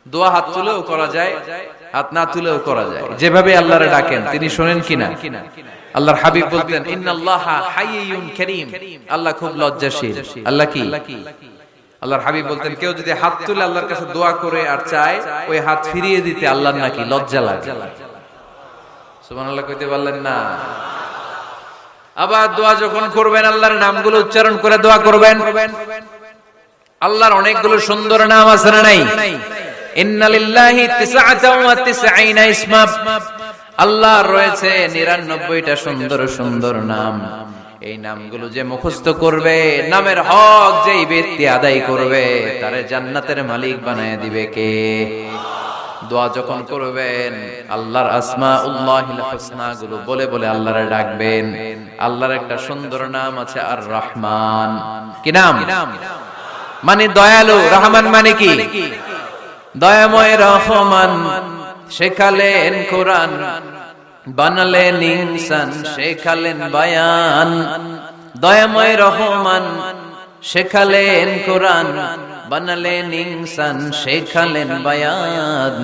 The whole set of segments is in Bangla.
দোয়া হাত তুলেও করা যায়, হাত না তুলেও করা যায়, যেভাবে আল্লাহরে ডাকেন তিনি শোনেন কিনা। আল্লাহর হাবিব বলতেন ইন্নাল্লাহা হাইয়ুন কারীম, আল্লাহ খুব লজ্জাশীল। আল্লাহ কি? আল্লাহর হাবিব বলতেন কেউ যদি হাত তুলে আল্লাহর কাছে দোয়া করে আর চায় ওই হাত ফিরিয়ে দিতে আল্লাহর নাকি লজ্জা লাগে। সুবহানাল্লাহ কইতে পারলেন না? আবার দোয়া যখন করবেন আল্লাহর নামগুলো উচ্চারণ করে দোয়া করবেন। আল্লাহর অনেকগুলো সুন্দর নাম আছে না নাই? ইন্নালিল্লাহি 99 ইসমা, আল্লাহর রয়েছে 99টা সুন্দর সুন্দর নাম। এই নামগুলো যে মুখস্থ করবে, নামের হক যেই ব্যক্তি আদায় করবে, তারে জান্নাতের মালিক বানায় দিবে কে? দোয়া যখন করবেন আল্লাহর আসমাউল্লাহিল হুসনা গুলো বলে বলে আল্লাহরে ডাকবেন। আল্লাহর একটা সুন্দর নাম আছে আর রহমান। কি নাম? মানে দয়ালু। রহমান মানে কি? দয়াময়। রহমান শেখালেন কোরআন, বানালেন ইনসান, শেখালেন বায়ান। দয়াময় রহমান শেখালেন কোরআন, বানালেন ইনসান, শেখালেন বায়ান।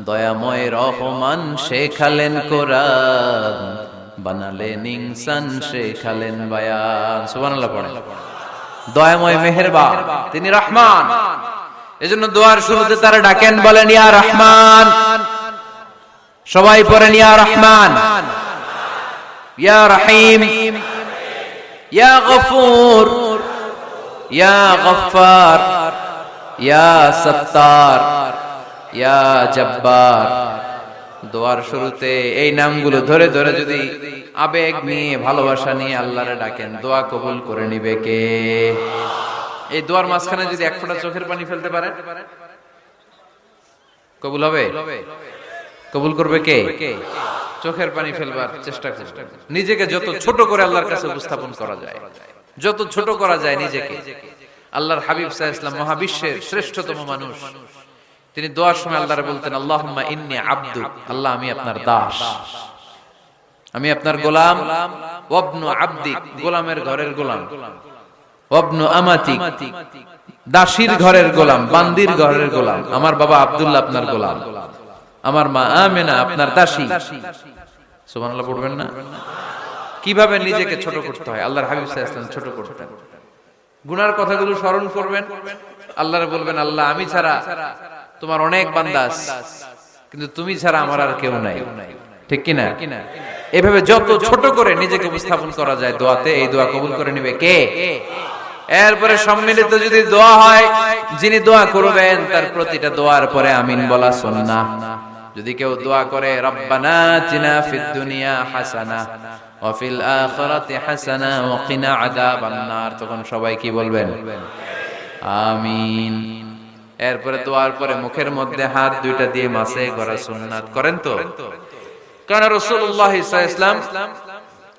দয়াময় রহমান শেখালেন কোরআন, বানালেন ইনসান, শেখালেন বায়ান। সুবহানাল্লাহ পড়ে। দয়াময় মেহেরবান, তিনি রহমান। এজন্য দোয়ার শুরুতে তারা ডাকেন, বলেন ইয়া রহমান। সবাই পড়েন ইয়া রহমান, ইয়া রহিম, ইয়া গফুর, ইয়া গফফার, ইয়া সত্তার, ইয়া জব্বার। দোয়ার শুরুতে এই নামগুলো ধরে ধরে যদি আবেগ নিয়ে ভালোবাসা নিয়ে আল্লাহরে ডাকেন, দোয়া কবুল করে নিবে কে? এই দোয়ার মাঝখানে যদি এক ফোঁটা চোখের পানি ফেলতে পারে কবুল হবে? কবুল করবে কে? চোখের পানি ফেলবার চেষ্টা করবে। নিজেকে যত ছোট করে আল্লাহর কাছে উপস্থাপন করা যায়, যত ছোট করা যায় নিজেকে। আল্লাহর হাবিব সাল্লাল্লাহু আলাইহি ওয়াসাল্লাম মহাবিশ্বের শ্রেষ্ঠতম মানুষ, তিনি দোয়ার সময় আল্লাহরে বলতেন আল্লাহুম্মা ইন্নী আবদুক, আল্লাহ আমি আপনার দাস, আমি আপনার গোলাম। ওয়াবনু আবদিক, গোলামের ঘরের গোলাম। ওয়াবনু আমাতিক, দাসীর ঘরের গোলাম, বান্দির ঘরের গোলাম। আমার বাবা আব্দুল্লাহ আপনার গোলাম, আমার মা আমেনা আপনার দাসী। সুবহানাল্লাহ পড়বেন না? কিভাবে নিজেকে ছোট করতে হয় আল্লাহর হাবিব সাল্লাল্লাহু আলাইহি ওয়াসাল্লাম ছোট করতেন। গুনার কথাগুলো স্মরণ করবেন, আল্লাহরে বলবেন আল্লাহ আমি ছাড়া তোমার অনেক বান্দা আছে, কিন্তু তুমি ছাড়া আমার আর কেউ নাই। ঠিক কি না? এভাবে যত ছোট করে নিজেকে উপস্থাপন করা যায় দোয়াতে, এই দোয়া কবুল করে নিবে কে? এরপরে সম্মিলিত যদি দোয়া হয়, যিনি দোয়া করবেন তার প্রতিটা দোয়ার পরে আমিন বলা সুন্নাহ। যদি কেউ দোয়া করে রব্বানা আতিনা ফিদ দুনিয়া হাসানাহ ওয়া ফিল আখিরাতি হাসানাহ ওয়া কিনা আযাবান নার, তখন সবাই কি বলবেন? আমিন। এরপরে দোয়ার পরে মুখের মধ্যে হাত দুইটা দিয়ে মাসে করা সুন্নাত। করেন তো? কারণ রাসূলুল্লাহ সাল্লাল্লাহু আলাইহি ওয়াসাল্লাম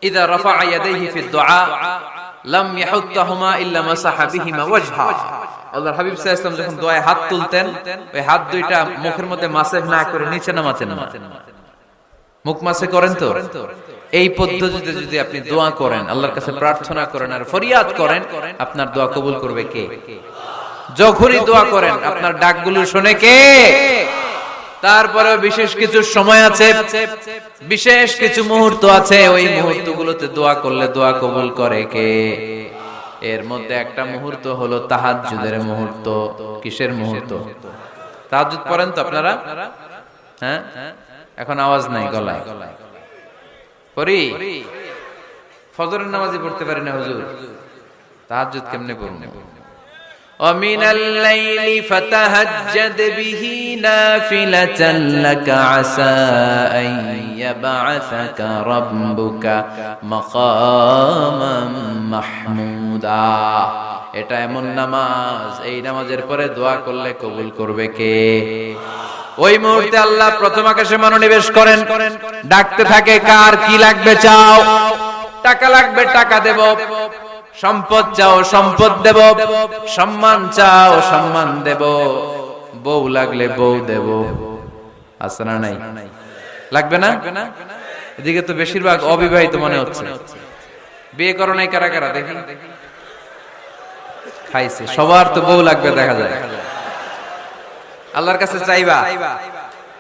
ইযা রাফা'a ইয়াদাইহি ফিদ দুআ লাম ইয়াহুত্তাহুমা ইল্লা মাসাহা বিহিমা ওয়াজহা। আল্লাহর হাবিব সাল্লাল্লাহু আলাইহি ওয়াসাল্লাম যখন দোয়ায় হাত তুলতেন, ওই হাত দুইটা মুখের মধ্যে মাসেহ না করে নিচে নামাতেন না। মুখ মাসে করেন তো? এই পদ্ধতিতে যদি আপনি দোয়া করেন, আল্লাহর কাছে প্রার্থনা করেন আর ফরিয়াদ করেন, আপনার দোয়া কবুল করবে কে? যখনই দোয়া করেন আপনার ডাকগুলো শুনে কে? তারপরে বিশেষ কিছু সময় আছে, বিশেষ কিছু মুহূর্ত আছে, ওই মুহূর্তগুলোতে দোয়া করলে দোয়া কবুল করে কে? এর মধ্যে একটা মুহূর্ত হলো তাহাজ্জুদের মুহূর্ত। কিসের মুহূর্ত? তাহাজ্জুদ পড়েন তো আপনারা? হ্যাঁ, এখন আওয়াজ নাই গলায়। পড়ি? ফজরের নামাজই পড়তে পারি না হুজুর, তাহাজ্জুদ কেমনে পড়ব? ومن الليل فتهجد به نافلة لك عسى أن يبعثك ربك مقاما محمودا। এটা এমন নামাজ, এই নামাজের পরে দোয়া করলে কবুল করবে কে? ওই মুহূর্তে আল্লাহ প্রথম আকাশে মনোনিবেশ করেন, ডাকতে থাকে কার কি লাগবে চাও। টাকা লাগবে টাকা দেব, সম্পদ চাও সম্পদ দেব, সম্মান চাও সম্মান দেব, বউ লাগলে বউ দেব। আছে না নাই? লাগবে না? এদিকে তো বেশিরভাগ অবিবাহিত মনে হচ্ছে। বিয়ে করো নাই কারা কারা দেখি? খাইছে। সবার তো বউ লাগবে দেখা যায়। আল্লাহর কাছে চাইবা,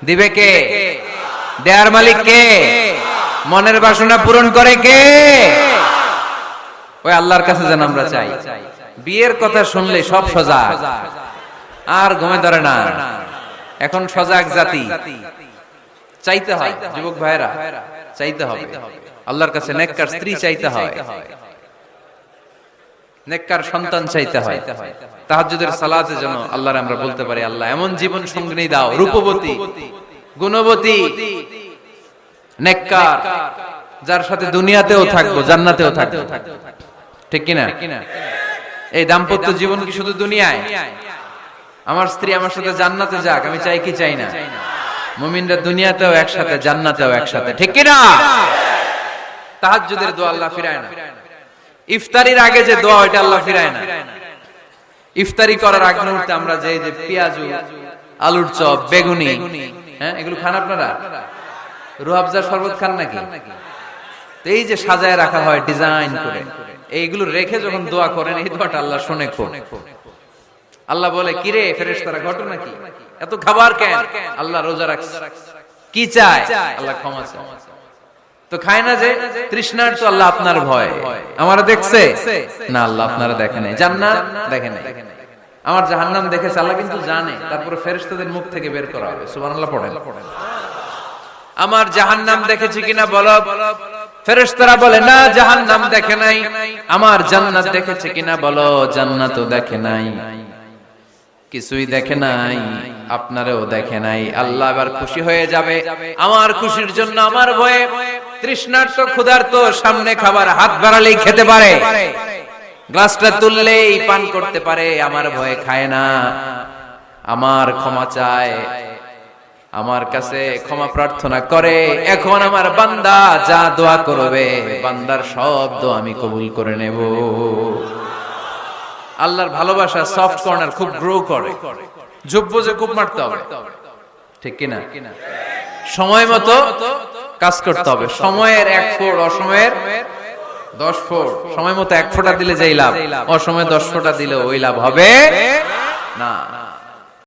দিবে কে? দেয়ার মালিক কে? মনের বাসনা পূরণ করে কে? ওই আল্লাহর কাছে যেন আমরা চাই। বিয়ের কথা শুনলে সব সজাগ, আর ঘুমে ধরে না। এখন সজাগ জাতি, চাইতে হয়। যুবক ভাইরা চাইতে হবে আল্লাহর কাছে, নেককার স্ত্রী চাইতে হয়, নেককার সন্তান চাইতে হয়। তাহাজ্জুদের সালাতে যেন আল্লাহর আমরা বলতে পারি, আল্লাহ এমন জীবন সঙ্গিনী দাও, রূপবতী, গুণবতী, নেককার, যার সাথে দুনিয়াতেও থাকবো, জান্নাতেও থাকবো। ঠিক কিনা? এই দাম্পত্য জীবন কি শুধু দুনিয়ায়? আমার স্ত্রী আমার সাথে জান্নাতে যাক, আমি চাই কি চাই না? মুমিনরা দুনিয়াতেও একসাথে, জান্নাতেও একসাথে। ঠিক কিনা? তাহাজ্জুদের দোয়া আল্লাহ ফিরায় না। ইফতারির আগে যে দোয়া, ওইটা আল্লাহ ফিরায় না। ইফতারি করার আগ মুহূর্তে আমরা যে পেঁয়াজু, আলুর চপ, বেগুনি, হ্যাঁ, এগুলো খান আপনারা? রুহাবজার শরবত খান নাকি? এই যে সাজায় রাখা হয় ডিজাইন করে, এইগুলো রেখে যখন দোয়া করেন, এই দোয়াটা আল্লাহ শুনে খুব। আল্লাহ বলে, কিরে ফেরেশতারা, ঘটনা কি? এত খাবার কেন? আল্লাহ রোজা রাখছে। কি চায়? আল্লাহ ক্ষমা চায়। তো খায় না যে তৃষ্ণার, তো আল্লাহ আপনার ভয়। আমারা দেখছে না, আল্লাহ আপনারা দেখে নাই। জান্নাত দেখে নাই, আমার জাহান্নাম দেখেছে আল্লাহ কিন্তু জানে। তারপরে ফেরেশতাদের মুখ থেকে বের করা হবে। সুবহানাল্লাহ পড়েন। আমার জাহান্নাম দেখেছি কিনা বলো। ফেরেশতারা বলে, না, জাহান্নাম দেখে নাই। আমার জান্নাত দেখেছে কিনা বলো। জান্নাতও দেখে নাই, কিছুই দেখে নাই, আপনারও দেখে নাই। আল্লাহ এবার খুশি হয়ে যাবে। আমার খুশির জন্য, আমার ভয়ে তৃষ্ণার্ত ক্ষুধার্ত সামনে খাবার হাত বাড়ালেই খেতে পারে, গ্লাসটা তুললেই পান করতে পারে, আমার ভয়ে খায় না। আমার ক্ষমা চায়, আমার কাছে ক্ষমা প্রার্থনা করে। এখন আমার বান্দা যা দোয়া করবে, বান্দার সব দোয়া আমি কবুল করে নেব। আল্লাহর ভালোবাসা সফট কর্নার খুব গ্রো করে, যোগ্য যে খুব মারতে হবে। ঠিক কিনা? সময় মতো কাজ করতে হবে। সময়ের 1 ফোঁট, অসময়ের 10 ফোঁট। সময় মতো 1 ফোঁটা দিলে যেই লাভ, অসময়ে 10 ফোঁটা দিলে ওই লাভ হবে না।